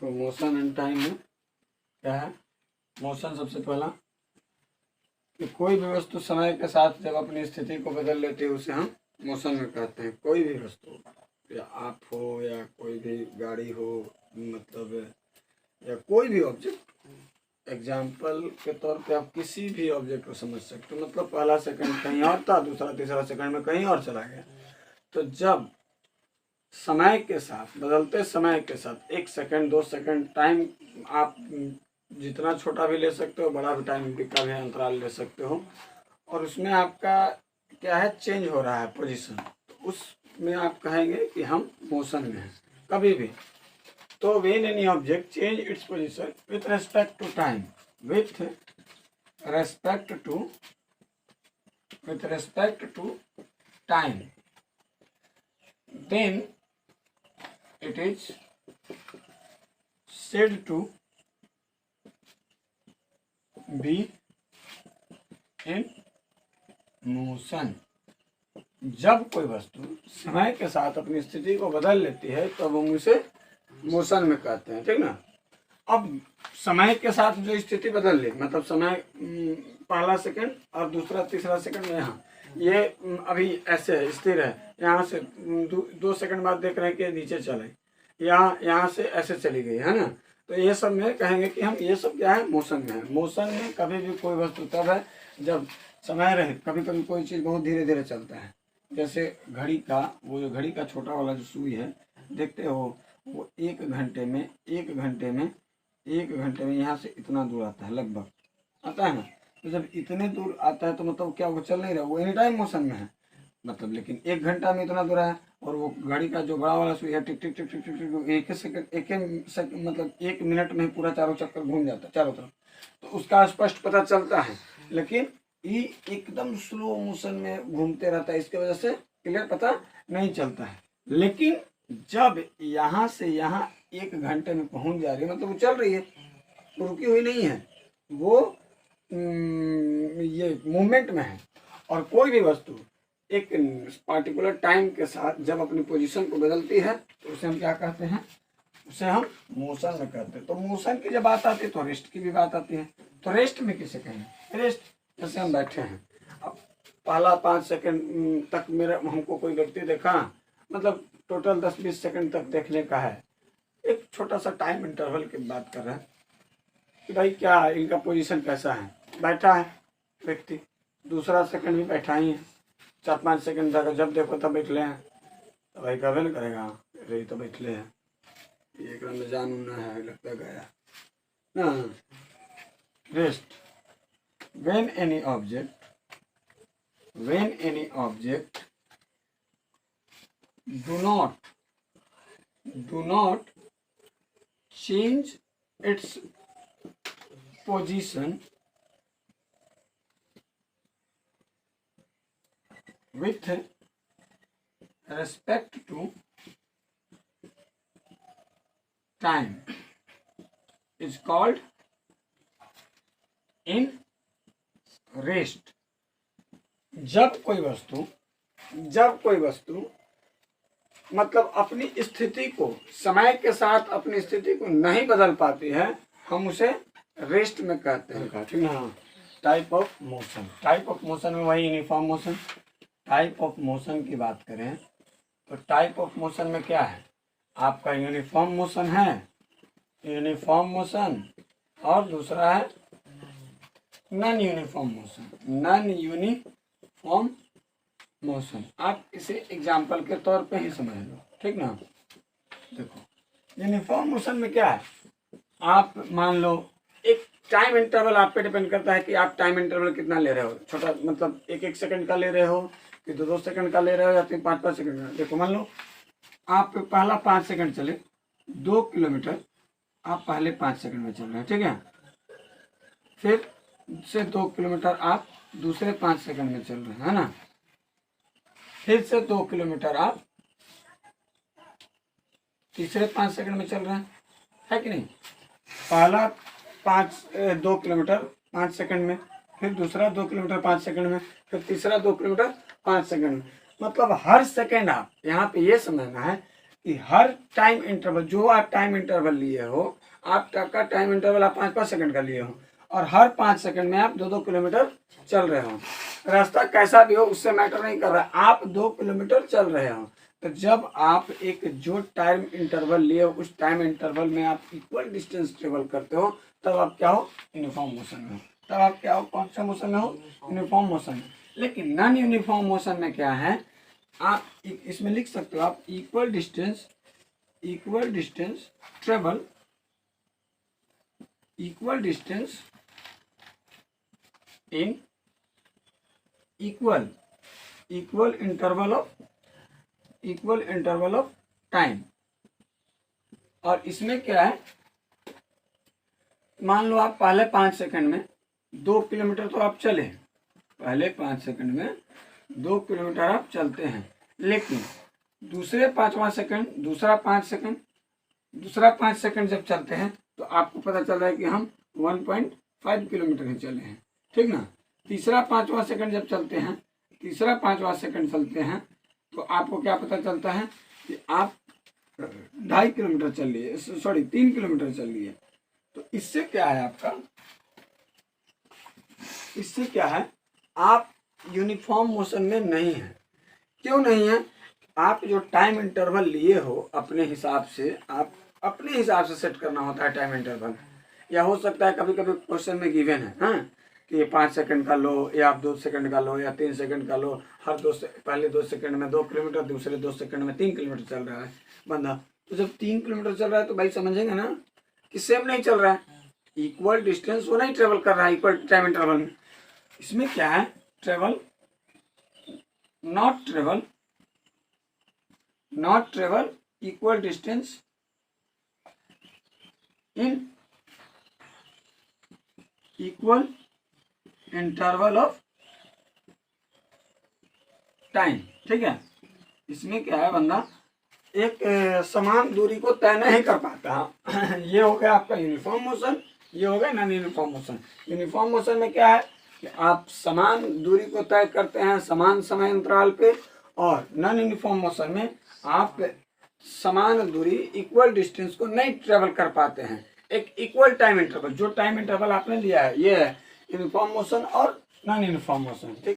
देखो motion and time में क्या है। मोशन सबसे पहला कि कोई भी वस्तु समय के साथ जब अपनी स्थिति को बदल लेती है उसे हम मोशन में कहते हैं। कोई भी वस्तु, या आप हो या कोई भी गाड़ी हो, मतलब या कोई भी ऑब्जेक्ट, एग्जाम्पल के तौर पे आप किसी भी ऑब्जेक्ट को समझ सकते हो। मतलब पहला सेकंड कहीं और था, दूसरा तीसरा सेकंड में कहीं और चला गया। तो जब समय के साथ, बदलते समय के साथ 1 सेकंड 2 सेकंड टाइम आप जितना छोटा भी ले सकते हो, बड़ा भी टाइम का भी अंतराल ले सकते हो, और उसमें आपका क्या है, चेंज हो रहा है पोजीशन, तो उसमें आप कहेंगे कि हम मोशन में हैं कभी भी। तो when any object change its position with respect to time, with respect to time, then it is said to be in motion। जब कोई वस्तु समय के साथ अपनी स्थिति को बदल लेती है तो हम उसे मोशन में कहते हैं, ठीक ना। अब समय के साथ जो स्थिति बदल ली, मतलब समय पहला सेकंड और दूसरा तीसरा सेकंड में यहाँ ये अभी ऐसे स्थिर है, यहाँ से 2 सेकंड बाद देख रहे हैं कि नीचे चले, यहाँ से ऐसे चली गई है ना। तो ये सब में कहेंगे कि हम ये सब क्या है, मोशन में है। मोशन में कभी भी कोई वस्तु तब है जब समय रहे। कभी कभी कोई चीज़ बहुत धीरे धीरे चलता है, जैसे घड़ी का, वो जो घड़ी का छोटा वाला जो सुई है, देखते हो वो 1 घंटे में यहाँ से इतना दूर आता है, लगभग आता है ना। तो जब इतने दूर आता है तो मतलब क्या, वो चल नहीं रहा, वो एनी टाइम मोशन में है मतलब। लेकिन 1 घंटा में इतना दूर है, और वो घड़ी का जो बड़ा वाला सुई है टिक टिक टिक टिक टिक टिक, एक सेकंड मतलब 1 मिनट में पूरा चारों चक्कर घूम जाता है चारों तरफ, तो उसका स्पष्ट पता चलता है। लेकिन ये एकदम स्लो मोशन में घूमते रहता है, इसकी वजह से क्लियर पता नहीं चलता है। लेकिन जब यहाँ से यहाँ 1 घंटे में पहुँच जा रही है, मतलब वो चल रही है, तो रुकी हुई नहीं है, वो ये मूवमेंट में है। और कोई भी वस्तु एक पार्टिकुलर टाइम के साथ जब अपनी पोजीशन को बदलती है तो उसे हम क्या कहते हैं, उसे हम मोशन में कहते हैं। तो मोशन की जब बात आती है तो रेस्ट की भी बात आती है। तो रेस्ट में किसे कहेंगे, रेस्ट, जैसे हम बैठे हैं, अब पहला 5 सेकंड तक मेरा हमको कोई व्यक्ति देखा, मतलब टोटल 10-20 सेकंड तक देखने का है। एक छोटा सा टाइम इंटरवल की बात कर रहे हैं कि भाई क्या इनका पोजीशन कैसा है, बैठा है व्यक्ति, दूसरा सेकंड भी बैठा ही है, 4-5 सेकंड तक जब देखो तब बैठले हैं, तो भाई कभी नहीं करेगा, अरे तो बैठले हैं, एक में जान ना है, लगता गया ना। Rest, when any object do not change its position with respect to time is called in rest। जब कोई वस्तु मतलब अपनी स्थिति को, समय के साथ अपनी स्थिति को नहीं बदल पाती है, हम उसे रेस्ट में कहते हैं, ठीक ना। टाइप ऑफ मोशन में वही uniform motion. Type of motion की बात करें तो टाइप ऑफ मोशन में क्या है, आपका यूनिफॉर्म मोशन है, और दूसरा है नॉन यूनिफॉर्म मोशन। आप इसे एग्जाम्पल के तौर पे ही समझ लो, ठीक ना। देखो यूनिफॉर्म मोशन में क्या है, आप मान लो एक टाइम इंटरवल आप पे डिपेंड करता है कि आप टाइम इंटरवल कितना ले रहे हो, छोटा मतलब 1-1 सेकंड का ले रहे हो कि 2-2 सेकंड का ले रहे हो या 5-5 सेकंड का। देखो मान लो आप पहला 5 सेकंड चले, 2 किलोमीटर आप पहले 5 सेकंड में चल रहे हैं, ठीक है। फिर से 2 किलोमीटर आप दूसरे 5 सेकंड में चल रहे हैं, है ना। फिर से 2 किलोमीटर आप तीसरे 5 सेकंड में चल रहे हैं, है कि नहीं। पहला 2 किलोमीटर 5 सेकंड में, फिर दूसरा 2 किलोमीटर 5 सेकंड में, फिर तीसरा 2 किलोमीटर 5 सेकंड में। मतलब हर सेकंड आप यहाँ पे ये समझना है कि हर टाइम इंटरवल, जो आप टाइम इंटरवल लिए हो, आपका टाइम इंटरवल आप 5-5 सेकंड का लिए हो और हर 5 सेकंड में आप 2-2 किलोमीटर चल रहे हो, रास्ता कैसा भी हो उससे मैटर नहीं कर रहा, आप 2 किलोमीटर चल रहे हो। तो जब आप एक जो टाइम इंटरवल लिए हो उस टाइम इंटरवल में आप इक्वल डिस्टेंस ट्रेवल करते हो, तब आप क्या हो, यूनिफॉर्म मोशन में हो। तब आप क्या हो, कौन सा मोशन में हो, यूनिफॉर्म मोशन में। लेकिन नॉन यूनिफॉर्म मोशन में क्या है, आप इसमें लिख सकते हो आप equal distance travel, equal distance in equal interval of time. और इसमें क्या है, मान लो आप पहले 5 सेकंड में 2 किलोमीटर तो आप चले, पहले 5 सेकंड में 2 किलोमीटर आप चलते हैं, लेकिन दूसरा 5 सेकंड जब चलते हैं तो आपको पता चल रहा है कि हम 1.5 किलोमीटर ही चले हैं, ठीक ना। तीसरा 5वां सेकंड जब चलते हैं, चलते हैं तो आपको क्या पता चलता है कि आप 2.5 किलोमीटर चल लिए, 3 किलोमीटर चल लिए। तो इससे क्या है आपका, इससे क्या है, आप यूनिफॉर्म मोशन में नहीं है। क्यों नहीं है, आप जो टाइम इंटरवल लिए हो अपने हिसाब से, आप अपने हिसाब से सेट करना होता है टाइम इंटरवल। या हो सकता है कभी कभी क्वेश्चन में गिवन है, हाँ, कि ये 5 सेकंड का लो या आप 2 सेकंड का लो या 3 सेकंड का लो, हर पहले 2 सेकंड में 2 किलोमीटर, दूसरे 2 सेकंड में 3 किलोमीटर चल रहा है बंदा। तो जब 3 किलोमीटर चल रहा है तो भाई समझेंगे ना कि सेम नहीं चल रहा है, इक्वल डिस्टेंस वो नहीं ट्रेवल कर रहा है इक्वल टाइम इंटरवल में। इसमें क्या है, not travel equal distance in equal interval of time, ठीक है। इसमें क्या है, बंदा एक समान दूरी को तय नहीं कर पाता। ये हो गया आपका यूनिफॉर्म मोशन, ये हो गया non uniform motion. Uniform motion में क्या है कि आप समान दूरी को तय करते हैं समान समय अंतराल पे, और नॉन यूनिफॉर्म मोशन में आप समान दूरी इक्वल डिस्टेंस को नहीं ट्रेवल कर पाते हैं एक इक्वल टाइम इंटरवल। जो टाइम इंटरवल आपने लिया है ये है यूनिफॉर्म मोशन और नॉन यूनिफॉर्म मोशन, ठीक।